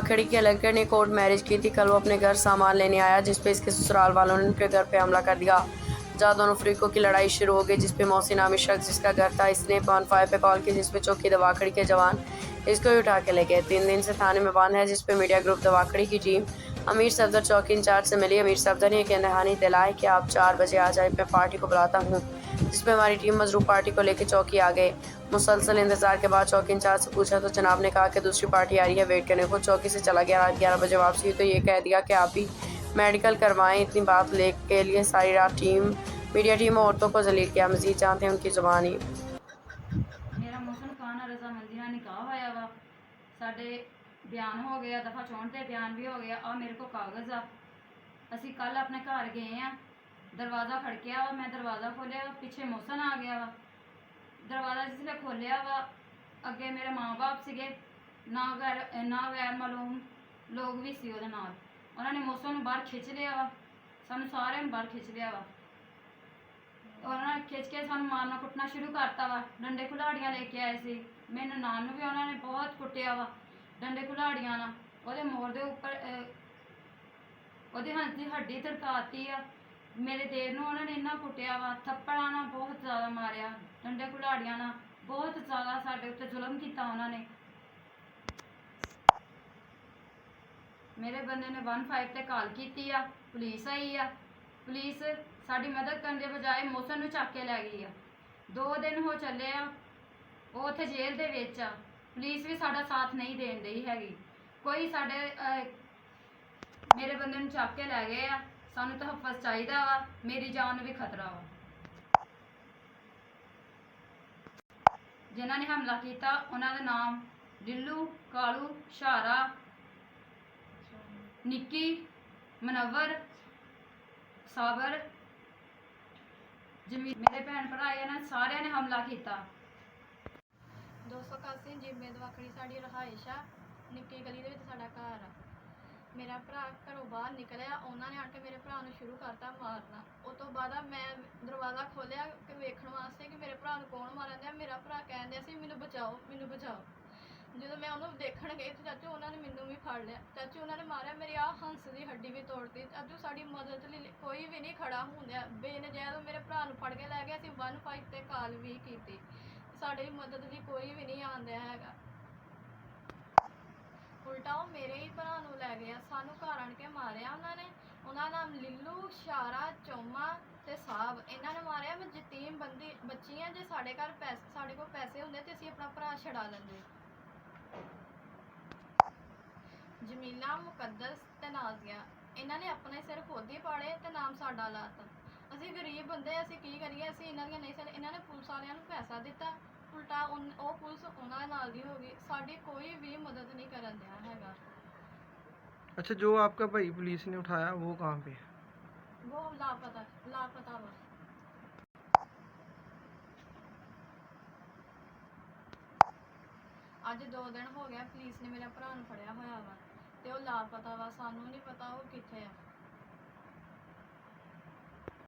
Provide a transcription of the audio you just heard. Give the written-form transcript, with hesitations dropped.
दवाखड़ी के लड़के ने कोर्ट मैरिज की थी। कल वो अपने घर सामान लेने आया जिसपे इसके ससुराल वालों ने उनके घर पे हमला कर दिया, जहाँ दोनों फरीकों की लड़ाई शुरू हो गई। जिसपे मोहसिन नामी शख्स जिसका घर था, इसने 15 पे कॉल की जिसपे चौकी दवाखड़ी के जवान इसको ही उठा के ले गए। 3 दिन से थाने में बंद है। जिसपे मीडिया ग्रुप दवाखड़ी की टीम अमीर सफदर चौकी इंचार्ज से मिली। अमीर सफदर ने यह दहानी दिलाई कि आप 4 बजे आ जाए, मैं पार्टी को बुलाता हूँ। जिसपे हमारी टीम मजरूफ पार्टी को लेकर चौकी आ गए। मुसलसल इंतजार के बाद चौकी इंचार्ज से पूछा तो जनाब ने कहा कि दूसरी पार्टी आ रही है, वेट करने को। चौकी से चला गया। रात 11 बजे वापसी हुई तो ये कह दिया कि आप भी मेडिकल करवाएं। इतनी बात ले के लिए सारी रात मीडिया टीम औरतों को जलील किया। मजीद जानते हैं उनकी जुबानी। मेरा मोहसिन खान रजामंदी ਨਾਲ ਨਿਕਾਹ ਹੋਇਆ ਵਾ। ਸਾਡੇ ਬਿਆਨ ਹੋ ਗਿਆ, ਦਫਾ 64 ਤੇ ਬਿਆਨ ਵੀ ਹੋ ਗਿਆ। ਆ ਮੇਰੇ ਕੋਲ ਕਾਗਜ਼ ਆ। ਅਸੀਂ ਕੱਲ ਆਪਣੇ ਘਰ ਗਏ ਆ, ਦਰਵਾਜ਼ਾ ਖੜਕਿਆ ਵਾ, ਮੈਂ ਦਰਵਾਜ਼ਾ ਖੋਲਿਆ, ਪਿੱਛੇ ਮੋਹਸਨ ਆ ਗਿਆ ਵਾ। ਦਰਵਾਜ਼ਾ ਜਿਸ ਵੇਲੇ ਖੋਲਿਆ ਵਾ, ਅੱਗੇ ਮੇਰੇ ਮਾਂ-ਬਾਪ ਸੀਗੇ, ਨਾ ਗੈਰ ਮਾਲੂਮ ਲੋਕ ਵੀ ਸੀ ਉਹਦੇ ਨਾਲ। ਉਹਨਾਂ ਨੇ ਮੋਹਸਨ ਨੂੰ ਬਾਹਰ ਖਿੱਚ ਲਿਆ ਵਾ, ਸਾਨੂੰ ਸਾਰਿਆਂ ਨੂੰ ਬਾਹਰ ਖਿੱਚ ਲਿਆ ਵਾ। ਉਹਨਾਂ ਨੇ ਖਿੱਚ ਕੇ ਸਾਨੂੰ ਮਾਰਨਾ ਕੁੱਟਣਾ ਸ਼ੁਰੂ ਕਰਤਾ ਵਾ। ਡੰਡੇ ਕੁਲਾੜੀਆਂ ਲੈ ਕੇ ਆਏ ਸੀ। ਮੇਰੇ ਨਨਾਣ ਨੂੰ ਵੀ ਉਹਨਾਂ ਨੇ ਬਹੁਤ ਕੁੱਟਿਆ ਵਾ ਡੰਡੇ ਕੁਲਾੜੀਆਂ ਨਾਲ। ਉਹਦੇ ਮੋਰ ਦੇ ਉੱਪਰ ਉਹਦੇ ਹੱਥ ਦੀ ਹੱਡੀ ਤੜਕਾਤੀ ਆ। ਮੇਰੇ ਦੇਰ ਨੂੰ ਉਹਨਾਂ ਨੇ ਇੰਨਾ ਕੁੱਟਿਆ ਵਾ, ਥੱਪੜਾਂ ਨਾਲ ਬਹੁਤ ਜ਼ਿਆਦਾ ਮਾਰਿਆ, ਡੰਡੇ ਕੁਲਾੜੀਆਂ ਨਾਲ ਬਹੁਤ ਜ਼ਿਆਦਾ ਸਾਡੇ ਉੱਤੇ ਜ਼ੁਲਮ ਕੀਤਾ ਉਹਨਾਂ ਨੇ। ਮੇਰੇ ਬੰਦੇ ਨੇ 15 ਤੇ ਕਾਲ ਕੀਤੀ ਆ, ਪੁਲਿਸ ਆਈ ਆ। ਪੁਲਿਸ ਸਾਡੀ ਮਦਦ ਕਰਨ ਦੇ ਬਜਾਏ ਮੋਹਸਨ ਨੂੰ ਚੱਕ ਕੇ ਲੈ ਗਈ ਆ। 2 ਦਿਨ ਹੋ ਚੱਲੇ ਆ, ਉਹ ਉੱਥੇ ਜੇਲ੍ਹ ਦੇ ਵਿੱਚ ਆ। ਪੁਲਿਸ ਵੀ ਸਾਡਾ ਸਾਥ ਨਹੀਂ ਦੇਣ ਡਈ ਹੈਗੀ। ਕੋਈ ਸਾਡੇ ਮੇਰੇ ਬੰਦੇ ਨੂੰ ਚੱਕ ਕੇ ਲੈ ਗਏ ਆ। ਸਾਨੂੰ ਤਹੱਫਜ਼ ਚਾਹੀਦਾ ਵਾ, ਮੇਰੀ ਜਾਨ ਨੂੰ ਵੀ ਖਤਰਾ ਵਾ। ਜਿਨ੍ਹਾਂ ਨੇ ਹਮਲਾ ਕੀਤਾ ਉਹਨਾਂ ਦਾ ਨਾਮ ਲਿੱਲੂ, ਕਾਲੂ, ਸ਼ਾਰਾ, ਨਿੱਕੀ, ਮਨਵਰ, ਸਾਬਰ, ਮੇਰੇ ਭੈਣ ਭਰਾ ਇਹਨਾਂ ਸਾਰਿਆਂ ਨੇ ਹਮਲਾ ਕੀਤਾ। 281 ਜਿੰਮੇ ਦਵਾਖੜੀ ਸਾਡੀ ਰਹਾਇਸ਼ ਆ। ਨਿੱਕੀ ਗਲੀ ਦੇ ਵਿੱਚ ਸਾਡਾ ਘਰ ਆ। ਮੇਰਾ ਭਰਾ ਘਰੋਂ ਬਾਹਰ ਨਿਕਲਿਆ, ਉਹਨਾਂ ਨੇ ਆਣ ਕੇ ਮੇਰੇ ਭਰਾ ਨੂੰ ਸ਼ੁਰੂ ਕਰਤਾ ਮਾਰਨਾ। ਉਸ ਤੋਂ ਬਾਅਦ ਮੈਂ ਦਰਵਾਜ਼ਾ ਖੋਲ੍ਹਿਆ ਕਿ ਵੇਖਣ ਵਾਸਤੇ ਕਿ ਮੇਰੇ ਭਰਾ ਨੂੰ ਕੌਣ ਮਾਰਨ ਡਿਆ। ਮੇਰਾ ਭਰਾ ਕਹਿਣ ਡਿਆ ਸੀ ਮੈਨੂੰ ਬਚਾਓ, ਮੈਨੂੰ ਬਚਾਓ। ਜਦੋਂ ਮੈਂ ਉਹਨੂੰ ਦੇਖਣ ਗਈ ਤਾਂ ਚਾਚੂ ਉਹਨਾਂ ਨੇ ਮੈਨੂੰ ਵੀ ਫੜ ਲਿਆ। ਚਾਚੂ ਉਹਨਾਂ ਨੇ ਮਾਰਿਆ, ਮੇਰੀ ਆਹ ਹੰਸ ਦੀ ਹੱਡੀ ਵੀ ਤੋੜਤੀ। ਚਾਚੂ ਸਾਡੀ ਮਦਦ ਲਈ ਕੋਈ ਵੀ ਨਹੀਂ ਖੜਾ ਹੁੰਦਾ। ਬੇਨਜਾਇਜ਼ ਮੇਰੇ ਭਰਾ ਨੂੰ ਫੜ ਕੇ ਲੈ ਗਿਆ। ਅਸੀਂ 15 ਤੇ ਕਾਲ ਵੀ ਕੀਤੀ, ਸਾਡੀ ਮਦਦ ਲਈ ਕੋਈ ਵੀ ਨਹੀਂ ਆਉਂਦਾ ਹੈਗਾ। ਉਲਟਾ ਉਹ ਮੇਰੇ ਹੀ ਭਰਾ ਨੂੰ ਲੈ ਗਿਆ, ਸਾਨੂੰ ਘਰ ਆਣ ਕੇ ਮਾਰਿਆ ਉਹਨਾਂ ਨੇ। ਉਹਨਾਂ ਦਾ ਨਾਮ ਲਿੱਲੂ, ਸ਼ਾਰਾ, ਚੋਮਾ ਤੇ ਸਾਬ, ਇਹਨਾਂ ਨੇ ਮਾਰਿਆ। ਮੈਂ ਯਤੀਮ ਬੱਚੀ ਆ। ਜੇ ਸਾਡੇ ਕੋਲ ਪੈਸੇ ਹੁੰਦੇ ਤੇ ਅਸੀਂ ਆਪਣਾ ਭਰਾ ਛਡਾ ਲੈਂਦੇ। ਜਮੀਲਾ, ਮੁਕੱਦਸ ਤੇ ਨਾਜ਼ੀਆ, ਇਹਨਾਂ ਨੇ ਆਪਣੇ ਸਿਰ ਖੁਦ ਹੀ ਪਾੜੇ ਤੇ ਨਾਮ ਸਾਡਾ ਲਾਤਾ। ਅਸੀਂ ਗਰੀਬ ਬੰਦੇ, ਅਸੀਂ ਕੀ ਕਰੀਏ। ਅਸੀਂ ਇਹਨਾਂ ਦੀਆਂ ਨਹੀਂ ਸਨ। ਇਹਨਾਂ ਨੇ ਪੁਲਿਸ ਵਾਲਿਆਂ ਨੂੰ ਪੈਸਾ ਦਿੱਤਾ, ਉਲਟਾ ਉਹ ਪੁਲਿਸ ਉਹਨਾਂ ਦੇ ਨਾਲ ਦੀ ਹੋ ਗਈ। ਸਾਡੀ ਕੋਈ ਵੀ ਮਦਦ नहीं करन दिया हैगा। अच्छा, जो आपका भाई पुलिस ने उठाया वो कहाँ पे? वो लापता वा। ਅੱਜ 2 ਦਿਨ ਹੋ ਗਿਆ ਪੁਲਿਸ ਨੇ ਮੇਰੇ ਭਰਾ ਨੂੰ ਫੜਿਆ ਹੋਇਆ ਵਾ ਤੇ ਉਹ ਲਾਪਤਾ ਵਾ। ਸਾਨੂੰ ਨਹੀਂ ਪਤਾ ਉਹ ਕਿੱਥੇ ਆ।